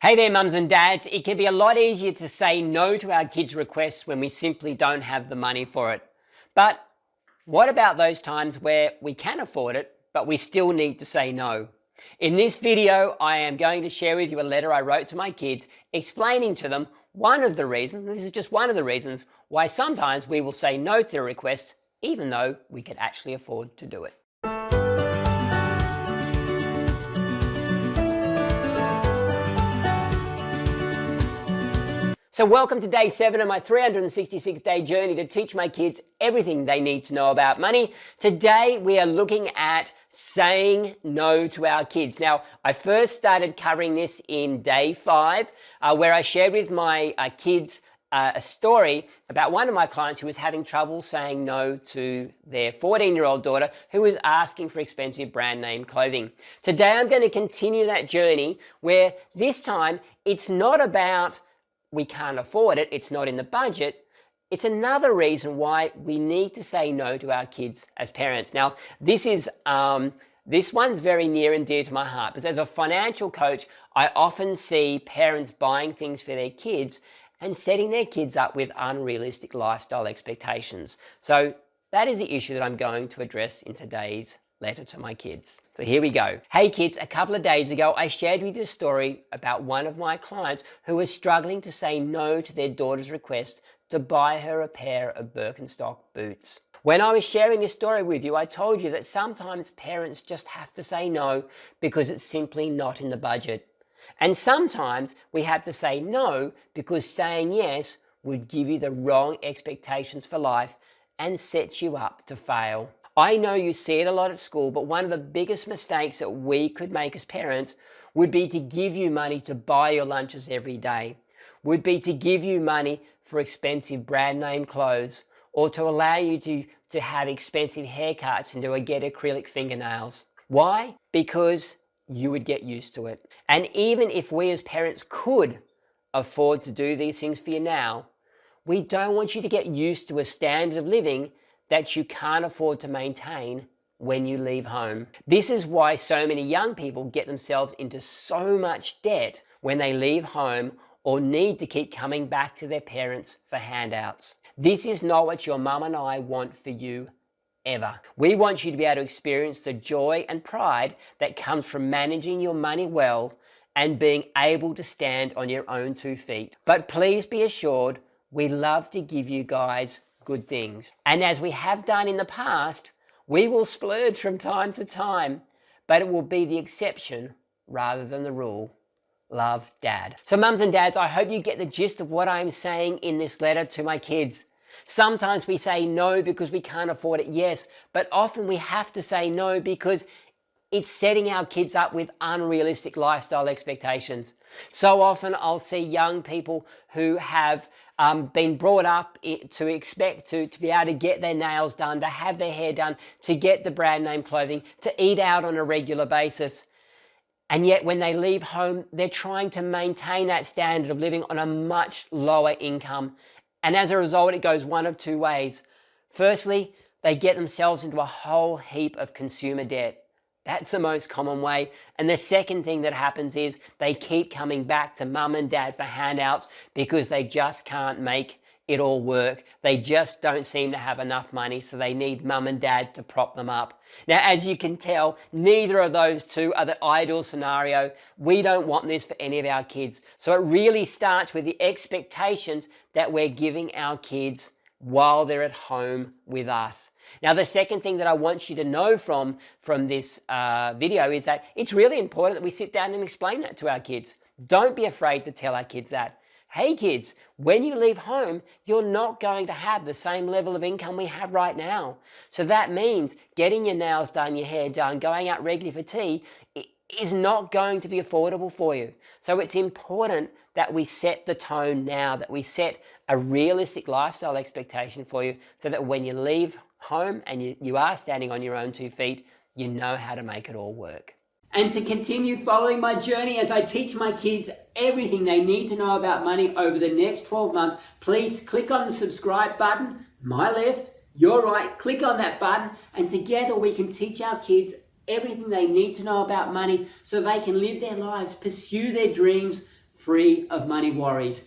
Hey there, mums and dads. It can be a lot easier to say no to our kids' requests when we simply don't have the money for it. But what about those times where we can afford it, but we still need to say no? In this video, I am going to share with you a letter I wrote to my kids explaining to them one of the reasons, this is just one of the reasons, why sometimes we will say no to their requests even though we could actually afford to do it. So welcome to day 7 of my 366-day journey to teach my kids everything they need to know about money. Today we are looking at saying no to our kids. Now, I first started covering this in day 5, where I shared with my kids a story about one of my clients who was having trouble saying no to their 14-year-old daughter who was asking for expensive brand name clothing. Today I'm going to continue that journey where this time it's not about we can't afford it, it's not in the budget. It's another reason why we need to say no to our kids as parents. Now, this one's very near and dear to my heart because as a financial coach, I often see parents buying things for their kids and setting their kids up with unrealistic lifestyle expectations. So that is the issue that I'm going to address in today's letter to my kids. So here we go. Hey kids, a couple of days ago, I shared with you a story about one of my clients who was struggling to say no to their daughter's request to buy her a pair of Birkenstock boots. When I was sharing this story with you, I told you that sometimes parents just have to say no because it's simply not in the budget. And sometimes we have to say no because saying yes would give you the wrong expectations for life and set you up to fail. I know you see it a lot at school, but one of the biggest mistakes that we could make as parents would be to give you money to buy your lunches every day, would be to give you money for expensive brand name clothes, or to allow you to have expensive haircuts and to get acrylic fingernails. Why? Because you would get used to it. And even if we as parents could afford to do these things for you now, we don't want you to get used to a standard of living that you can't afford to maintain when you leave home. This is why so many young people get themselves into so much debt when they leave home or need to keep coming back to their parents for handouts. This is not what your mum and I want for you ever. We want you to be able to experience the joy and pride that comes from managing your money well and being able to stand on your own 2 feet. But please be assured, we love to give you guys good things. And as we have done in the past, we will splurge from time to time, but it will be the exception rather than the rule. Love, Dad. So mums and dads, I hope you get the gist of what I'm saying in this letter to my kids. Sometimes we say no because we can't afford it, yes, but often we have to say no because it's setting our kids up with unrealistic lifestyle expectations. So often I'll see young people who have been brought up to expect to be able to get their nails done, to have their hair done, to get the brand name clothing, to eat out on a regular basis. And yet when they leave home, they're trying to maintain that standard of living on a much lower income. And as a result, it goes one of 2 ways. Firstly, they get themselves into a whole heap of consumer debt. That's the most common way. And the second thing that happens is they keep coming back to mum and dad for handouts because they just can't make it all work. They just don't seem to have enough money, so they need mum and dad to prop them up. Now, as you can tell, neither of those two are the ideal scenario. We don't want this for any of our kids. So it really starts with the expectations that we're giving our kids while they're at home with us. Now, the second thing that I want you to know from this video is that it's really important that we sit down and explain that to our kids. Don't be afraid to tell our kids that. Hey kids, when you leave home, you're not going to have the same level of income we have right now. So that means getting your nails done, your hair done, going out regularly for tea is not going to be affordable for you. So it's important that we set the tone now, that we set a realistic lifestyle expectation for you so that when you leave home and you are standing on your own 2 feet, you know how to make it all work. And to continue following my journey as I teach my kids everything they need to know about money over the next 12 months, please click on the subscribe button, my left, your right, click on that button, and together we can teach our kids everything they need to know about money so they can live their lives, pursue their dreams free of money worries.